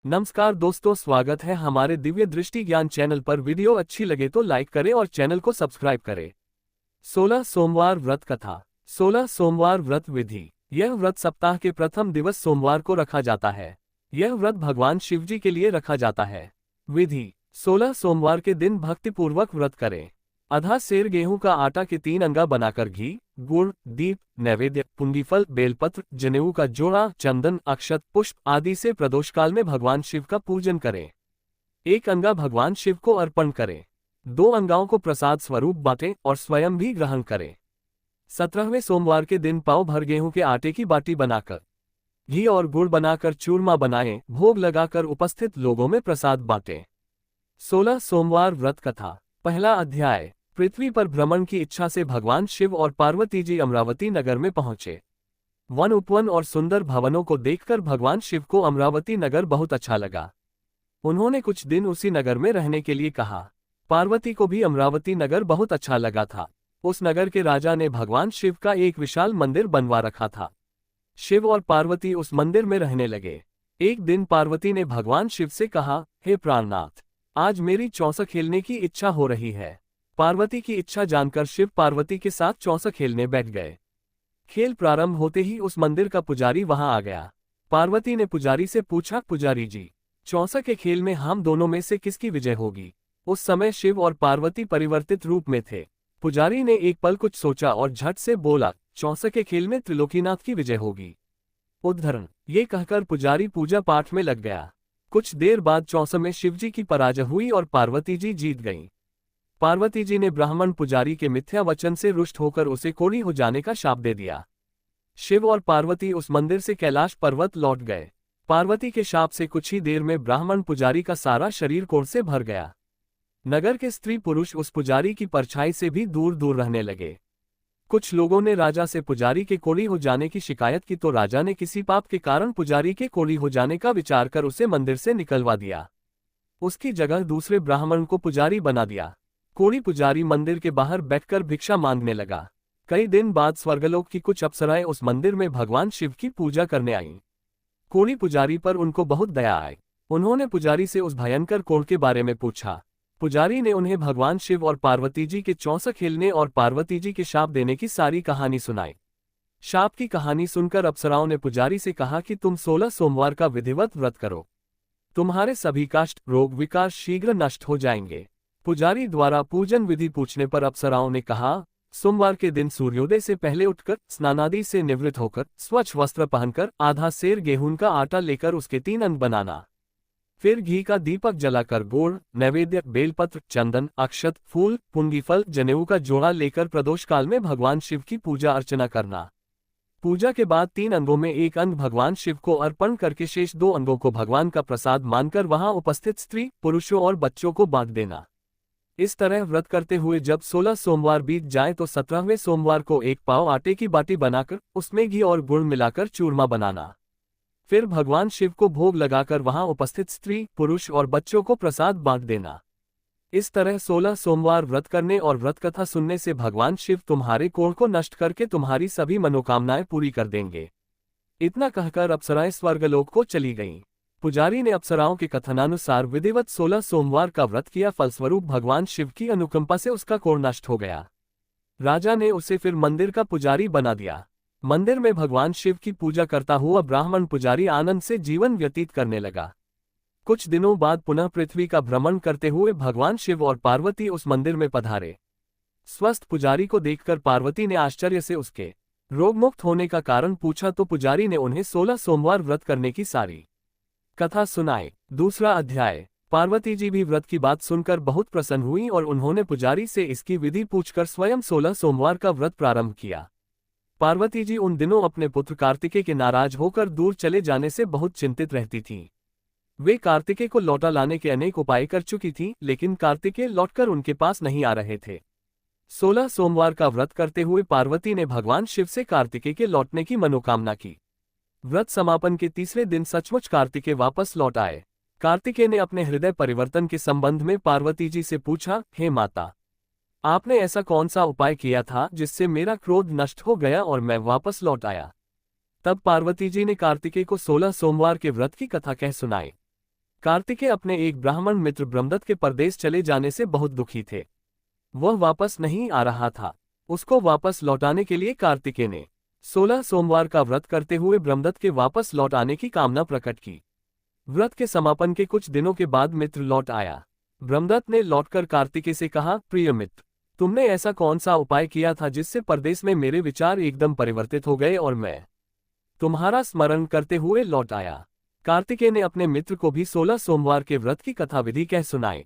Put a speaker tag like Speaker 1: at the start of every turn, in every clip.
Speaker 1: नमस्कार दोस्तों, स्वागत है हमारे दिव्य दृष्टि ज्ञान चैनल पर। वीडियो अच्छी लगे तो लाइक करें और चैनल को सब्सक्राइब करें। 16 सोमवार व्रत कथा। 16 सोमवार व्रत विधि। यह व्रत सप्ताह के प्रथम दिवस सोमवार को रखा जाता है। यह व्रत भगवान शिवजी के लिए रखा जाता है। विधि। 16 सोमवार के दिन भक्तिपूर्वक व्रत करें। आधा सेर गेहूं का आटा के 3 अंगा बनाकर घी, गुड़, दीप, नैवेद्य, पुंगीफल, बेलपत्र, जनेऊ का जोड़ा, चंदन, अक्षत, पुष्प आदि से प्रदोष काल में भगवान शिव का पूजन करें। 1 अंगा भगवान शिव को अर्पण करें। 2 अंगाओं को प्रसाद स्वरूप बांटें और स्वयं भी ग्रहण करें। 17वें सोमवार के दिन पाव भर गेहूं के आटे की बाटी बनाकर घी और गुड़ बनाकर चूरमा बनाएं, भोग लगाकर उपस्थित लोगों में प्रसाद बांटें। 16 सोमवार व्रत कथा। पहला अध्याय। पृथ्वी पर भ्रमण की इच्छा से भगवान शिव और पार्वती जी अमरावती नगर में पहुंचे। वन उपवन और सुंदर भवनों को देखकर भगवान शिव को अमरावती नगर बहुत अच्छा लगा। उन्होंने कुछ दिन उसी नगर में रहने के लिए कहा। पार्वती को भी अमरावती नगर बहुत अच्छा लगा था। उस नगर के राजा ने भगवान शिव का एक विशाल मंदिर बनवा रखा था। शिव और पार्वती उस मंदिर में रहने लगे। एक दिन पार्वती ने भगवान शिव से कहा, हे प्राणनाथ, आज मेरी चौसा खेलने की इच्छा हो रही है। पार्वती की इच्छा जानकर शिव पार्वती के साथ चौसा खेलने बैठ गए। खेल प्रारंभ होते ही उस मंदिर का पुजारी वहां आ गया। पार्वती ने पुजारी से पूछा, पुजारी जी, चौसा के खेल में हम दोनों में से किसकी विजय होगी? उस समय शिव और पार्वती परिवर्तित रूप में थे। पुजारी ने एक पल कुछ सोचा और झट से बोला, चौसा के खेल में त्रिलोकीनाथ की विजय होगी। उद्धरण। ये कहकर पुजारी पूजा पाठ में लग गया। कुछ देर बाद चौसा में शिवजी की पराजय हुई और पार्वती जी जीत गईं। पार्वती जी ने ब्राह्मण पुजारी के मिथ्या वचन से रुष्ट होकर उसे कोढ़ी हो जाने का शाप दे दिया। शिव और पार्वती उस मंदिर से कैलाश पर्वत लौट गए। पार्वती के शाप से कुछ ही देर में ब्राह्मण पुजारी का सारा शरीर कोढ़ से भर गया। नगर के स्त्री पुरुष उस पुजारी की परछाई से भी दूर दूर रहने लगे। कुछ लोगों ने राजा से पुजारी के कोढ़ी हो जाने की शिकायत की तो राजा ने किसी पाप के कारण पुजारी के कोढ़ी हो जाने का विचार कर उसे मंदिर से निकलवा दिया। उसकी जगह दूसरे ब्राह्मण को पुजारी बना दिया। कोढ़ी पुजारी मंदिर के बाहर बैठकर भिक्षा मांगने लगा। कई दिन बाद स्वर्गलोक की कुछ अप्सराएं उस मंदिर में भगवान शिव की पूजा करने आईं। कोढ़ी पुजारी पर उनको बहुत दया आई। उन्होंने पुजारी से उस भयंकर कोढ़ के बारे में पूछा। पुजारी ने उन्हें भगवान शिव और पार्वती जी के चौसा खेलने और पार्वती जी के शाप देने की सारी कहानी सुनाई। शाप की कहानी सुनकर अप्सराओं ने पुजारी से कहा कि तुम 16 सोमवार का विधिवत व्रत करो। तुम्हारे सभी कष्ट, रोग, विकार शीघ्र नष्ट हो जाएंगे। पुजारी द्वारा पूजन विधि पूछने पर अप्सराओं ने कहा, सोमवार के दिन सूर्योदय से पहले उठकर स्नानादि से निवृत्त होकर स्वच्छ वस्त्र पहनकर आधा सेर गेहूं का आटा लेकर उसके 3 अंग बनाना। फिर घी का दीपक जलाकर गुड़, नैवेद्य, बेलपत्र, चंदन, अक्षत, फूल, पुंगीफल, जनेऊ का जोड़ा लेकर प्रदोष काल में भगवान शिव की पूजा अर्चना करना। पूजा के बाद 3 अंगों में 1 अंग भगवान शिव को अर्पण करके शेष 2 अंगों को भगवान का प्रसाद मानकर वहां उपस्थित स्त्री, पुरुषों और बच्चों को बांट देना। इस तरह व्रत करते हुए जब 16 सोमवार बीत जाए तो 17वें सोमवार को 1 पाव आटे की बाटी बनाकर उसमें घी और गुड़ मिलाकर चूरमा बनाना। फिर भगवान शिव को भोग लगाकर वहां उपस्थित स्त्री, पुरुष और बच्चों को प्रसाद बांट देना। इस तरह 16 सोमवार व्रत करने और व्रत कथा सुनने से भगवान शिव तुम्हारे कोढ़ को नष्ट करके तुम्हारी सभी मनोकामनाएं पूरी कर देंगे। इतना कहकर अप्सराएं स्वर्गलोक को चली गईं। पुजारी ने अप्सराओं के कथनानुसार विधिवत 16 सोमवार का व्रत किया। फलस्वरूप भगवान शिव की अनुकंपा से उसका कोढ़ नष्ट हो गया। राजा ने उसे फिर मंदिर का पुजारी बना दिया। मंदिर में भगवान शिव की पूजा करता हुआ ब्राह्मण पुजारी आनंद से जीवन व्यतीत करने लगा। कुछ दिनों बाद पुनः पृथ्वी का भ्रमण करते हुए भगवान शिव और पार्वती उस मंदिर में पधारे। स्वस्थ पुजारी को देखकर पार्वती ने आश्चर्य से उसके रोगमुक्त होने का कारण पूछा तो पुजारी ने उन्हें 16 सोमवार व्रत करने की सारी कथा सुनाई। दूसरा अध्याय। पार्वती जी भी व्रत की बात सुनकर बहुत प्रसन्न हुई और उन्होंने पुजारी से इसकी विधि पूछकर स्वयं 16 सोमवार का व्रत प्रारंभ किया। पार्वती जी उन दिनों अपने पुत्र कार्तिकेय के नाराज होकर दूर चले जाने से बहुत चिंतित रहती थीं। वे कार्तिकेय को लौटा लाने के अनेक उपाय कर चुकी थीं, लेकिन कार्तिकेय लौटकर उनके पास नहीं आ रहे थे। 16 सोमवार का व्रत करते हुए पार्वती ने भगवान शिव से कार्तिकेय के लौटने की मनोकामना की। व्रत समापन के तीसरे दिन सचमुच कार्तिकेय वापस लौट आए। कार्तिकेय ने अपने हृदय परिवर्तन के संबंध में पार्वती जी से पूछा, हे माता, आपने ऐसा कौन सा उपाय किया था जिससे मेरा क्रोध नष्ट हो गया और मैं वापस लौट आया? तब पार्वती जी ने कार्तिकेय को 16 सोमवार के व्रत की कथा कह सुनाई। कार्तिकेय अपने एक ब्राह्मण मित्र ब्रह्मदत्त के परदेश चले जाने से बहुत दुखी थे। वह वापस नहीं आ रहा था। उसको वापस लौटाने के लिए कार्तिकेय ने 16 सोमवार का व्रत करते हुए ब्रह्मदत्त के वापस लौट आने की कामना प्रकट की। व्रत के समापन के कुछ दिनों के बाद मित्र लौट आया। ब्रह्मदत्त ने लौटकर कार्तिकेय से कहा, प्रिय मित्र, तुमने ऐसा कौन सा उपाय किया था जिससे परदेश में मेरे विचार एकदम परिवर्तित हो गए और मैं तुम्हारा स्मरण करते हुए लौट आया। कार्तिकेय ने अपने मित्र को भी 16 सोमवार के व्रत की कथा विधि कह सुनाई।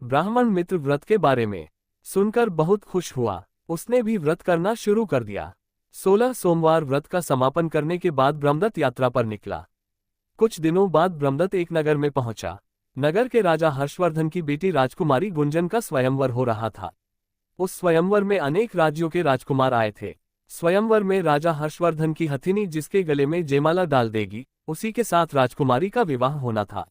Speaker 1: ब्राह्मण मित्र व्रत के बारे में सुनकर बहुत खुश हुआ। उसने भी व्रत करना शुरू कर दिया। 16 सोमवार व्रत का समापन करने के बाद ब्रह्मदत्त यात्रा पर निकला। कुछ दिनों बाद ब्रह्मदत्त एक नगर में पहुंचा। नगर के राजा हर्षवर्धन की बेटी राजकुमारी गुंजन का स्वयंवर हो रहा था। उस स्वयंवर में अनेक राज्यों के राजकुमार आए थे। स्वयंवर में राजा हर्षवर्धन की हथिनी जिसके गले में जयमाला डाल देगी, उसी के साथ राजकुमारी का विवाह होना था।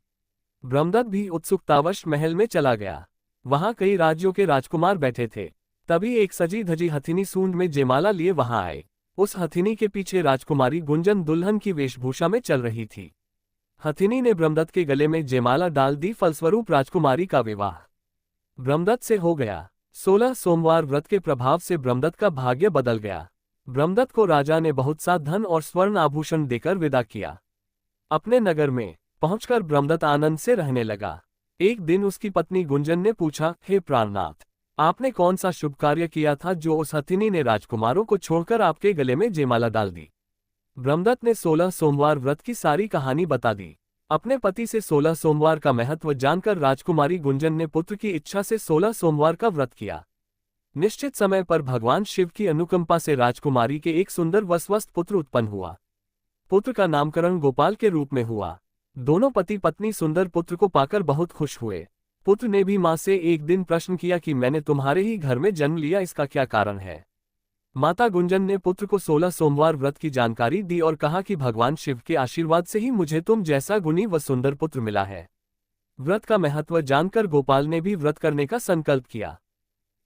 Speaker 1: ब्रह्मदत्त भी उत्सुकतावश महल में चला गया। वहां कई राज्यों के राजकुमार बैठे थे। तभी एक सजी धजी हथिनी सूंड में जयमाला लिए वहां आए। उस हथिनी के पीछे राजकुमारी गुंजन दुल्हन की वेशभूषा में चल रही थी। हथिनी ने ब्रह्मदत्त के गले में जयमाला डाल दी। फलस्वरूप राजकुमारी का विवाह ब्रह्मदत्त से हो गया। 16 सोमवार व्रत के प्रभाव से ब्रह्मदत्त का भाग्य बदल गया। ब्रह्मदत्त को राजा ने बहुत सा धन और स्वर्ण आभूषण देकर विदा किया। अपने नगर में पहुंचकर ब्रह्मदत्त आनंद से रहने लगा। एक दिन उसकी पत्नी गुंजन ने पूछा, हे प्राणनाथ, आपने कौन सा शुभ कार्य किया था जो उस हथिनी ने राजकुमारों को छोड़कर आपके गले में जयमाला डाल दी? ब्रह्मदत्त ने 16 सोमवार व्रत की सारी कहानी बता दी। अपने पति से 16 सोमवार का महत्व जानकर राजकुमारी गुंजन ने पुत्र की इच्छा से 16 सोमवार का व्रत किया। निश्चित समय पर भगवान शिव की अनुकंपा से राजकुमारी के एक सुंदर व स्वस्थ पुत्र उत्पन्न हुआ। पुत्र का नामकरण गोपाल के रूप में हुआ। दोनों पति पत्नी सुंदर पुत्र को पाकर बहुत खुश हुए। पुत्र ने भी मां से एक दिन प्रश्न किया कि मैंने तुम्हारे ही घर में जन्म लिया, इसका क्या कारण है? माता गुंजन ने पुत्र को 16 सोमवार व्रत की जानकारी दी और कहा कि भगवान शिव के आशीर्वाद से ही मुझे तुम जैसा गुणी व सुंदर पुत्र मिला है। व्रत का महत्व जानकर गोपाल ने भी व्रत करने का संकल्प किया।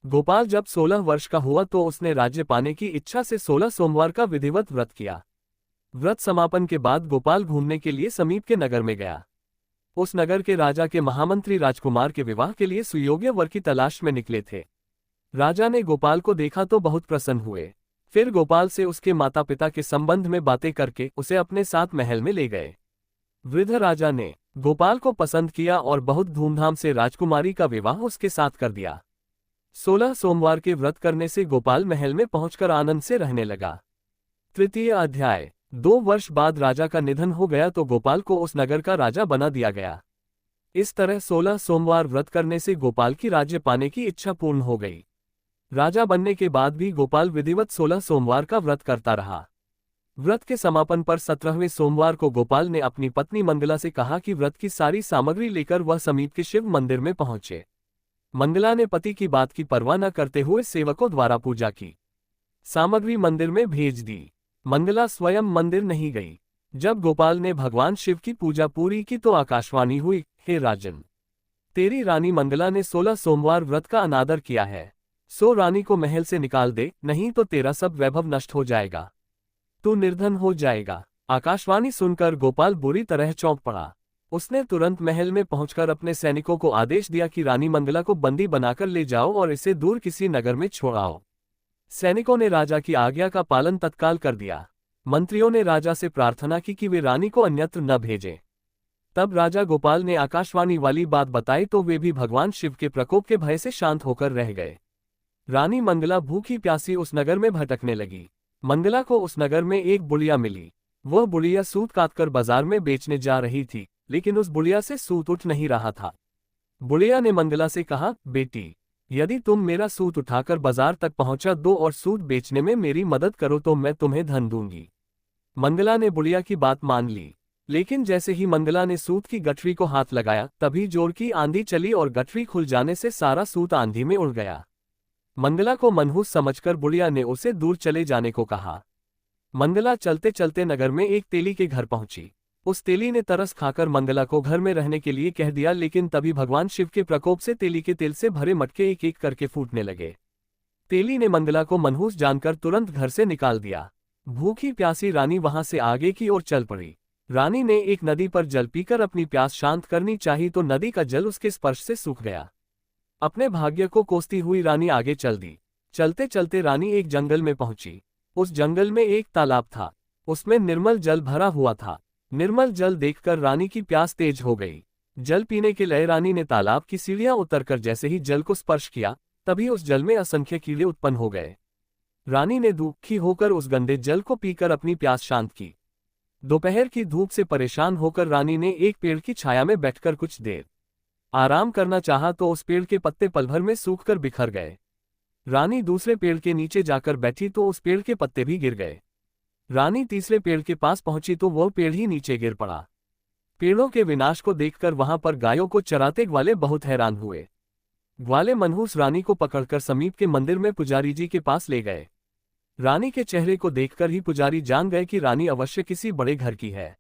Speaker 1: गोपाल जब 16 वर्ष का हुआ तो उसने राज्य पाने की इच्छा से 16 सोमवार का विधिवत व्रत किया। व्रत समापन के बाद गोपाल घूमने के लिए समीप के नगर में गया। उस नगर के राजा के महामंत्री राजकुमार के विवाह के लिए सुयोग्य वर की तलाश में निकले थे। राजा ने गोपाल को देखा तो बहुत प्रसन्न हुए। फिर गोपाल से उसके माता पिता के संबंध में बातें करके उसे अपने साथ महल में ले गए। वृद्ध राजा ने गोपाल को पसंद किया और बहुत धूमधाम से राजकुमारी का विवाह उसके साथ कर दिया। 16 सोमवार के व्रत करने से गोपाल महल में पहुंचकर आनंद से रहने लगा। तृतीय अध्याय। 2 वर्ष बाद राजा का निधन हो गया तो गोपाल को उस नगर का राजा बना दिया गया। इस तरह 16 सोमवार व्रत करने से गोपाल की राज्य पाने की इच्छा पूर्ण हो गई। राजा बनने के बाद भी गोपाल विधिवत 16 सोमवार का व्रत करता रहा। व्रत के समापन पर 17वें सोमवार को गोपाल ने अपनी पत्नी मंगला से कहा कि व्रत की सारी सामग्री लेकर वह समीप के शिव मंदिर में पहुंचे। मंगला ने पति की बात की परवाह न करते हुए सेवकों द्वारा पूजा की। सामग्री मंदिर में भेज दी। मंगला स्वयं मंदिर नहीं गई। जब गोपाल ने भगवान शिव की पूजा पूरी की तो आकाशवाणी हुई, हे राजन, तेरी रानी मंगला ने 16 सोमवार व्रत का अनादर किया है, सो रानी को महल से निकाल दे, नहीं तो तेरा सब वैभव नष्ट हो जाएगा, तू निर्धन हो जाएगा। आकाशवाणी सुनकर गोपाल बुरी तरह चौंक पड़ा। उसने तुरंत महल में पहुंचकर अपने सैनिकों को आदेश दिया कि रानी मंगला को बंदी बनाकर ले जाओ और इसे दूर किसी नगर में छोड़ाओ। सैनिकों ने राजा की आज्ञा का पालन तत्काल कर दिया। मंत्रियों ने राजा से प्रार्थना की कि वे रानी को अन्यत्र न भेजें। तब राजा गोपाल ने आकाशवाणी वाली बात बताई तो वे भी भगवान शिव के प्रकोप के भय से शांत होकर रह गए। रानी मंगला भूखी प्यासी उस नगर में भटकने लगी। मंगला को उस नगर में एक बुढ़िया मिली। वह बुढ़िया सूत काटकर बाजार में बेचने जा रही थी, लेकिन उस बुढ़िया से सूत उठ नहीं रहा था। बुढ़िया ने मंगला से कहा, बेटी, यदि तुम मेरा सूत उठाकर बाजार तक पहुंचा दो और सूत बेचने में मेरी मदद करो तो मैं तुम्हें धन दूंगी। मंगला ने बुढ़िया की बात मान ली, लेकिन जैसे ही मंगला ने सूत की गठरी को हाथ लगाया तभी जोर की आंधी चली और गठरी खुल जाने से सारा सूत आंधी में उड़ गया। मंगला को मनहूस समझकर बुढ़िया ने उसे दूर चले जाने को कहा। मंगला चलते चलते नगर में एक तेली के घर पहुंची। उस तेली ने तरस खाकर मंगला को घर में रहने के लिए कह दिया, लेकिन तभी भगवान शिव के प्रकोप से तेली के तेल से भरे मटके एक एक करके फूटने लगे। तेली ने मंगला को मनहूस जानकर तुरंत घर से निकाल दिया। भूखी प्यासी रानी वहां से आगे की ओर चल पड़ी। रानी ने एक नदी पर जल पीकर अपनी प्यास शांत करनी चाही तो नदी का जल उसके स्पर्श से सूख गया। अपने भाग्य को कोसती हुई रानी आगे चल दी। चलते चलते रानी एक जंगल में पहुंची। उस जंगल में एक तालाब था। उसमें निर्मल जल भरा हुआ था। निर्मल जल देखकर रानी की प्यास तेज हो गई। जल पीने के लिए रानी ने तालाब की सीढ़ियां उतरकर जैसे ही जल को स्पर्श किया, तभी उस जल में असंख्य कीड़े उत्पन्न हो गए। रानी ने दुखी होकर उस गंदे जल को पीकर अपनी प्यास शांत की। दोपहर की धूप से परेशान होकर रानी ने एक पेड़ की छाया में बैठकर कुछ देर आराम करना चाहा तो उस पेड़ के पत्ते पल भर में सूखकर बिखर गए। रानी दूसरे पेड़ के नीचे जाकर बैठी तो उस पेड़ के पत्ते भी गिर गए। रानी तीसरे पेड़ के पास पहुंची तो वह पेड़ ही नीचे गिर पड़ा। पेड़ों के विनाश को देखकर वहां पर गायों को चराते ग्वाले बहुत हैरान हुए। ग्वाले मनहूस रानी को पकड़कर समीप के मंदिर में पुजारी जी के पास ले गए। रानी के चेहरे को देखकर ही पुजारी जान गए कि रानी अवश्य किसी बड़े घर की है।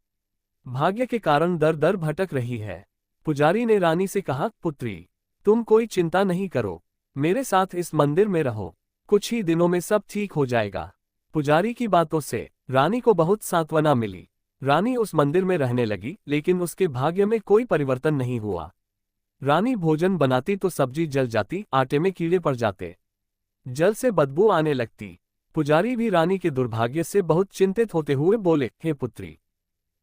Speaker 1: भाग्य के कारण दर दर भटक रही है। पुजारी ने रानी से कहा, पुत्री, तुम कोई चिंता नहीं करो, मेरे साथ इस मंदिर में रहो, कुछ ही दिनों में सब ठीक हो जाएगा। पुजारी की बातों से रानी को बहुत सांत्वना मिली। रानी उस मंदिर में रहने लगी, लेकिन उसके भाग्य में कोई परिवर्तन नहीं हुआ। रानी भोजन बनाती तो सब्जी जल जाती, आटे में कीड़े पड़ जाते, जल से बदबू आने लगती। पुजारी भी रानी के दुर्भाग्य से बहुत चिंतित होते हुए बोले, हे पुत्री,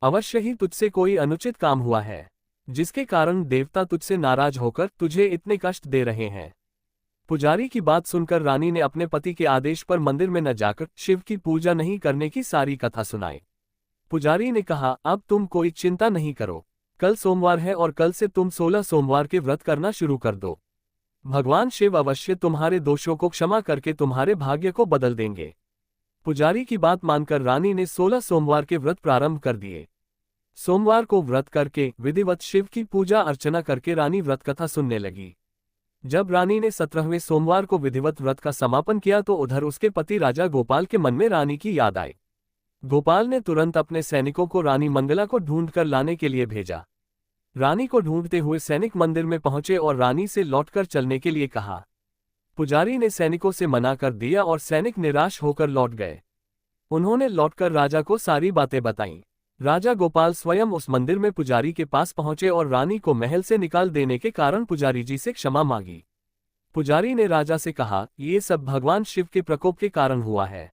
Speaker 1: अवश्य ही तुझसे कोई अनुचित काम हुआ है, जिसके कारण देवता तुझसे नाराज होकर तुझे इतने कष्ट दे रहे हैं। पुजारी की बात सुनकर रानी ने अपने पति के आदेश पर मंदिर में न जाकर शिव की पूजा नहीं करने की सारी कथा सुनाई। पुजारी ने कहा, अब तुम कोई चिंता नहीं करो, कल सोमवार है और कल से तुम 16 सोमवार के व्रत करना शुरू कर दो। भगवान शिव अवश्य तुम्हारे दोषों को क्षमा करके तुम्हारे भाग्य को बदल देंगे। पुजारी की बात मानकर रानी ने 16 सोमवार के व्रत प्रारंभ कर दिए। सोमवार को व्रत करके विधिवत शिव की पूजा अर्चना करके रानी व्रत कथा सुनने लगी। जब रानी ने 17वें सोमवार को विधिवत व्रत का समापन किया तो उधर उसके पति राजा गोपाल के मन में रानी की याद आई। गोपाल ने तुरंत अपने सैनिकों को रानी मंगला को ढूंढकर लाने के लिए भेजा। रानी को ढूंढते हुए सैनिक मंदिर में पहुंचे और रानी से लौटकर चलने के लिए कहा। पुजारी ने सैनिकों से मना कर दिया और सैनिक निराश होकर लौट गए। उन्होंने लौटकर राजा को सारी बातें बताईं। राजा गोपाल स्वयं उस मंदिर में पुजारी के पास पहुंचे और रानी को महल से निकाल देने के कारण पुजारी जी से क्षमा मांगी। पुजारी ने राजा से कहा, ये सब भगवान शिव के प्रकोप के कारण हुआ है,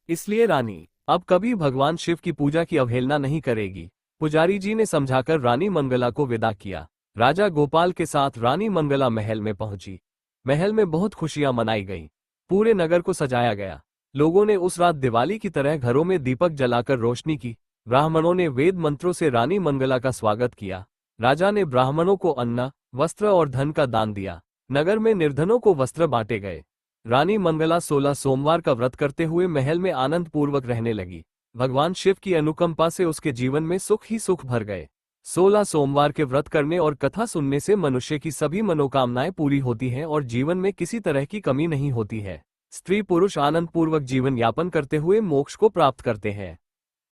Speaker 1: इसलिए रानी अब कभी भगवान शिव की पूजा की अवहेलना नहीं करेगी। पुजारी जी ने समझाकर रानी मंगला को विदा किया। राजा गोपाल के साथ रानी मंगला महल में पहुंची। महल में बहुत खुशियां मनाई गईं। पूरे नगर को सजाया गया। लोगों ने उस रात दिवाली की तरह घरों में दीपक जलाकर रोशनी की। ब्राह्मणों ने वेद मंत्रों से रानी मंगला का स्वागत किया। राजा ने ब्राह्मणों को अन्न, वस्त्र और धन का दान दिया। नगर में निर्धनों को वस्त्र बांटे गए। रानी मंगला 16 सोमवार का व्रत करते हुए महल में आनंद पूर्वक रहने लगी। भगवान शिव की अनुकंपा से उसके जीवन में सुख ही सुख भर गए। 16 सोमवार के व्रत करने और कथा सुनने से मनुष्य की सभी मनोकामनाएं पूरी होती हैं और जीवन में किसी तरह की कमी नहीं होती है। स्त्री पुरुष आनंद पूर्वक जीवन यापन करते हुए मोक्ष को प्राप्त करते हैं।